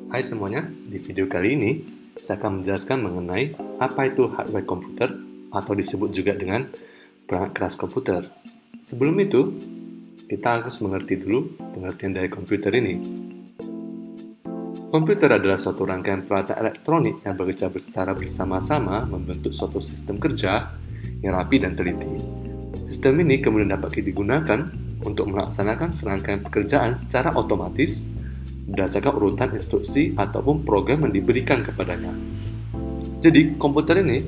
Hai semuanya, di video kali ini saya akan menjelaskan mengenai apa itu hardware komputer atau disebut juga dengan perangkat keras komputer. Sebelum itu, kita harus mengerti dulu pengertian dari komputer ini. Komputer adalah suatu rangkaian peralatan elektronik yang bekerja secara bersama-sama membentuk suatu sistem kerja yang rapi dan teliti. Sistem ini kemudian dapat digunakan untuk melaksanakan serangkaian pekerjaan secara otomatis berdasarkan urutan instruksi ataupun program yang diberikan kepadanya. Jadi, komputer ini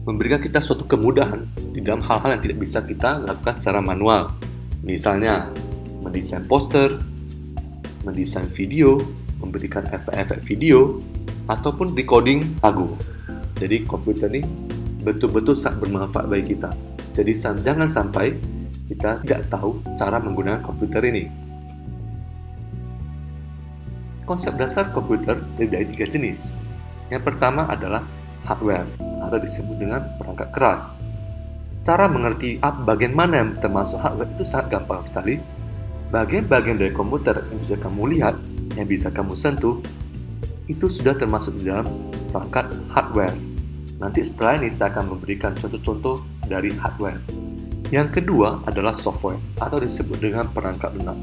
memberikan kita suatu kemudahan di dalam hal-hal yang tidak bisa kita lakukan secara manual. Misalnya, mendesain poster, mendesain video, memberikan efek-efek video, ataupun recording lagu. Jadi, komputer ini betul-betul sangat bermanfaat bagi kita. Jadi, jangan sampai kita tidak tahu cara menggunakan komputer ini. Konsep dasar komputer terdiri dari 3 jenis. Yang pertama adalah hardware, atau disebut dengan perangkat keras. Cara mengerti bagian mana yang termasuk hardware itu sangat gampang sekali. Bagian-bagian dari komputer yang bisa kamu lihat, yang bisa kamu sentuh, itu sudah termasuk di dalam perangkat hardware. Nanti setelah ini saya akan memberikan contoh-contoh dari hardware. Yang kedua adalah software, atau disebut dengan perangkat lunak.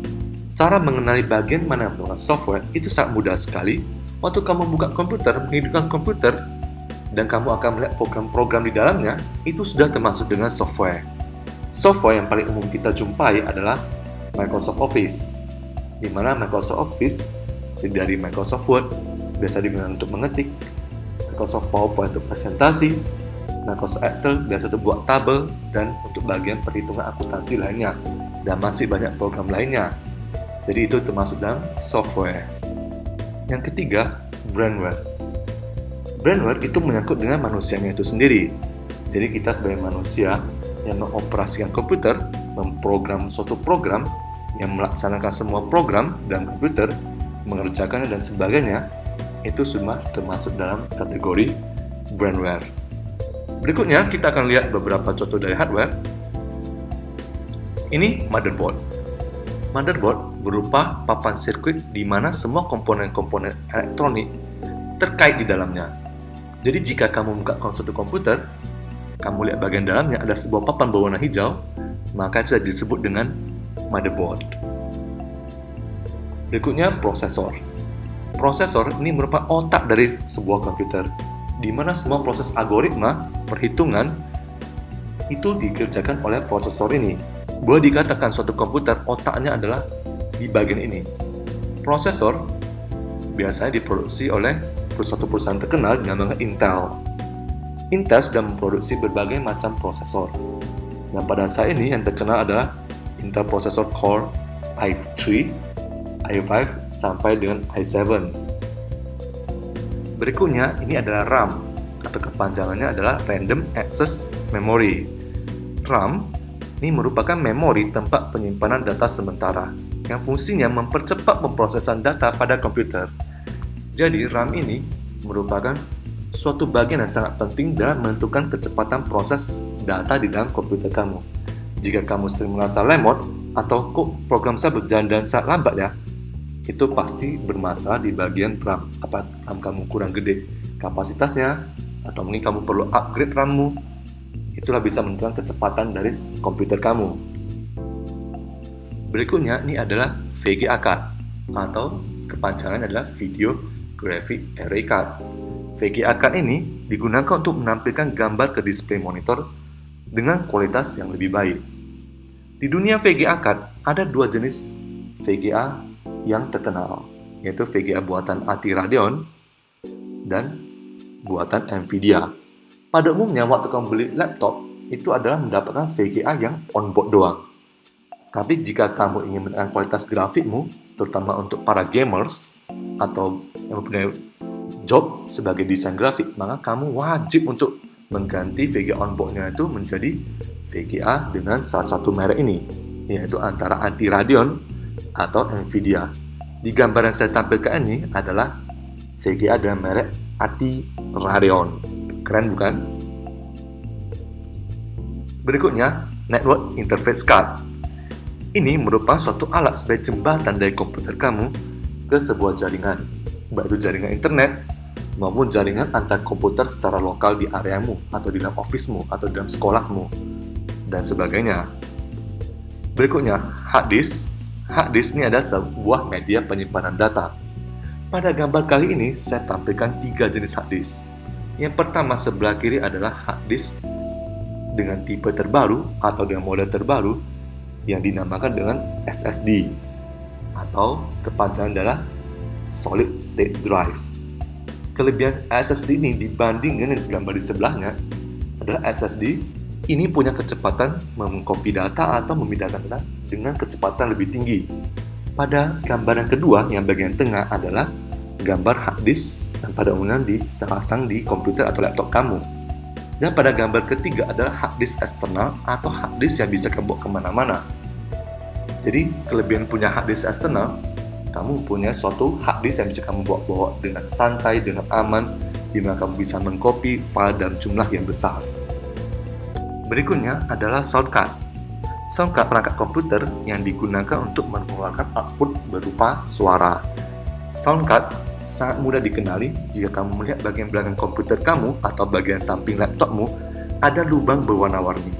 Cara mengenali bagian mana yang merupakan software itu sangat mudah sekali. Waktu kamu buka komputer, menghidupkan komputer, dan kamu akan melihat program-program di dalamnya, itu sudah termasuk dengan software. Software yang paling umum kita jumpai adalah Microsoft Office, di mana Microsoft Office dari Microsoft Word biasa digunakan untuk mengetik, Microsoft PowerPoint untuk presentasi, Microsoft Excel biasa untuk buat tabel, dan untuk bagian perhitungan akuntansi lainnya, dan masih banyak program lainnya. Jadi itu termasuk dalam software. Yang ketiga, brandware. Brandware itu menyangkut dengan manusianya itu sendiri. Jadi kita sebagai manusia yang mengoperasikan komputer, memprogram suatu program, yang melaksanakan semua program dalam komputer, mengerjakannya dan sebagainya, itu semua termasuk dalam kategori brandware. Berikutnya kita akan lihat beberapa contoh dari hardware. Ini motherboard. Motherboard berupa papan sirkuit di mana semua komponen-komponen elektronik terkait di dalamnya. Jadi jika kamu buka suatu komputer, kamu lihat bagian dalamnya ada sebuah papan berwarna hijau, maka itu sudah disebut dengan motherboard. Berikutnya prosesor. Prosesor ini merupakan otak dari sebuah komputer, di mana semua proses algoritma, perhitungan, itu dikerjakan oleh prosesor ini. Boleh dikatakan suatu komputer otaknya adalah di bagian ini. Prosesor biasanya diproduksi oleh suatu perusahaan terkenal dengan nama Intel. Intel sudah memproduksi berbagai macam prosesor. Yang pada saat ini yang terkenal adalah Intel Processor Core i3, i5 sampai dengan i7. Berikutnya ini adalah RAM, atau kepanjangannya adalah Random Access Memory. RAM ini merupakan memori tempat penyimpanan data sementara yang fungsinya mempercepat pemrosesan data pada komputer. Jadi RAM ini merupakan suatu bagian yang sangat penting dalam menentukan kecepatan proses data di dalam komputer kamu. Jika kamu sering merasa lemot atau kok program saya berjalan dan sangat lambat ya, itu pasti bermasalah di bagian RAM. Apa RAM kamu kurang gede kapasitasnya, atau mungkin kamu perlu upgrade RAM-mu. Itulah bisa menentukan kecepatan dari komputer kamu. Berikutnya ini adalah VGA card, atau kepanjangannya adalah Video Graphic Array Card. VGA card ini digunakan untuk menampilkan gambar ke display monitor dengan kualitas yang lebih baik. Di dunia VGA card ada 2 jenis VGA yang terkenal, yaitu VGA buatan AT Radeon dan buatan Nvidia. Pada umumnya, waktu kamu beli laptop, itu adalah mendapatkan VGA yang onboard doang. Tapi jika kamu ingin menaikkan kualitas grafikmu, terutama untuk para gamers atau yang mempunyai job sebagai desain grafik, maka kamu wajib untuk mengganti VGA onboardnya itu menjadi VGA dengan salah satu merek ini, yaitu antara AT Radeon atau Nvidia. Di gambar yang saya tampilkan ini adalah VGA dengan merek AT Radeon. Keren bukan? Berikutnya, Network Interface Card. Ini merupakan suatu alat sebagai jembatan dari komputer kamu ke sebuah jaringan. baik itu jaringan internet maupun jaringan antar komputer secara lokal di areamu, atau di dalam office-mu, atau di dalam sekolahmu, dan sebagainya. Berikutnya, hard disk. Hard disk ini adalah sebuah media penyimpanan data. Pada gambar kali ini, saya tampilkan 3 jenis hard disk. Yang pertama sebelah kiri adalah hard disk dengan tipe terbaru atau dengan model terbaru yang dinamakan dengan SSD, atau kepanjangan adalah Solid State Drive. Kelebihan SSD ini dibanding dengan gambar di sebelahnya adalah SSD ini punya kecepatan mengcopy data atau memindahkan data dengan kecepatan lebih tinggi. Pada gambar yang kedua, yang bagian tengah adalah gambar hard disk yang pada umumnya dipasang di komputer atau laptop kamu. Dan pada gambar ketiga adalah hard disk eksternal atau hard disk yang bisa kamu bawa kemana-mana. Jadi kelebihan punya hard disk eksternal, kamu punya suatu hard disk yang bisa kamu bawa dengan santai, dengan aman, di mana kamu bisa mengcopy file dalam jumlah yang besar. Berikutnya adalah sound card. Sound card perangkat komputer yang digunakan untuk mengeluarkan output berupa suara. Sound card sangat mudah dikenali jika kamu melihat bagian belakang komputer kamu atau bagian samping laptopmu ada lubang berwarna-warni.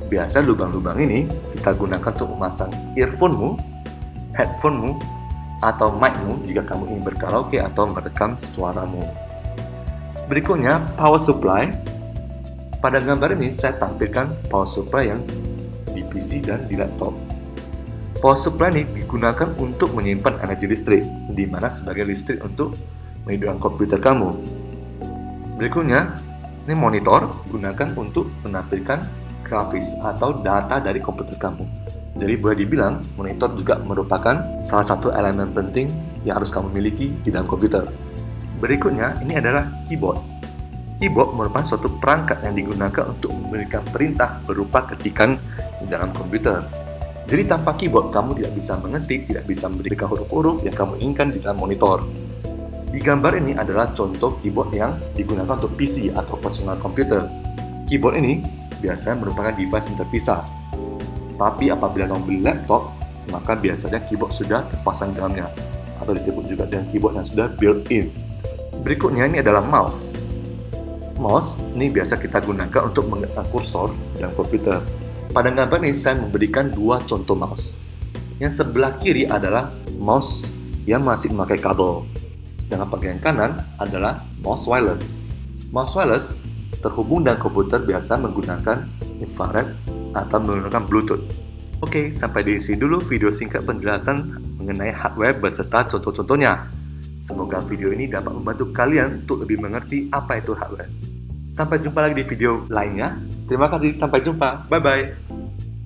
Biasa lubang-lubang ini kita gunakan untuk memasang earphone-mu, headphone-mu, atau mic-mu jika kamu ingin berkaraoke atau merekam suaramu. Berikutnya, power supply. Pada gambar ini saya tampilkan power supply yang di PC dan di laptop. Power supply ini digunakan untuk menyimpan energi listrik, di mana sebagai listrik untuk menghidupkan komputer kamu. Berikutnya, ini monitor digunakan untuk menampilkan grafis atau data dari komputer kamu. Jadi boleh dibilang monitor juga merupakan salah satu elemen penting yang harus kamu miliki di dalam komputer. Berikutnya, ini adalah keyboard. Keyboard merupakan suatu perangkat yang digunakan untuk memberikan perintah berupa ketikan di dalam komputer. Jadi tanpa keyboard, kamu tidak bisa mengetik, tidak bisa memberikan huruf-huruf yang kamu inginkan di dalam monitor. Di gambar ini adalah contoh keyboard yang digunakan untuk PC atau personal computer. Keyboard ini biasanya merupakan device yang terpisah. Tapi apabila kamu beli laptop, maka biasanya keyboard sudah terpasang di dalamnya, atau disebut juga dengan keyboard yang sudah built-in. Berikutnya ini adalah mouse. Mouse ini biasa kita gunakan untuk menggerakkan kursor dalam komputer. Pada gambar ini saya memberikan 2 contoh mouse. Yang sebelah kiri adalah mouse yang masih memakai kabel, sedangkan bagian kanan adalah mouse wireless. Mouse wireless terhubung dengan komputer biasa menggunakan infrared atau menggunakan Bluetooth. Oke, sampai di sini dulu video singkat penjelasan mengenai hardware beserta contoh-contohnya. Semoga video ini dapat membantu kalian untuk lebih mengerti apa itu hardware. Sampai jumpa lagi di video lainnya. Terima kasih, sampai jumpa. Bye-bye.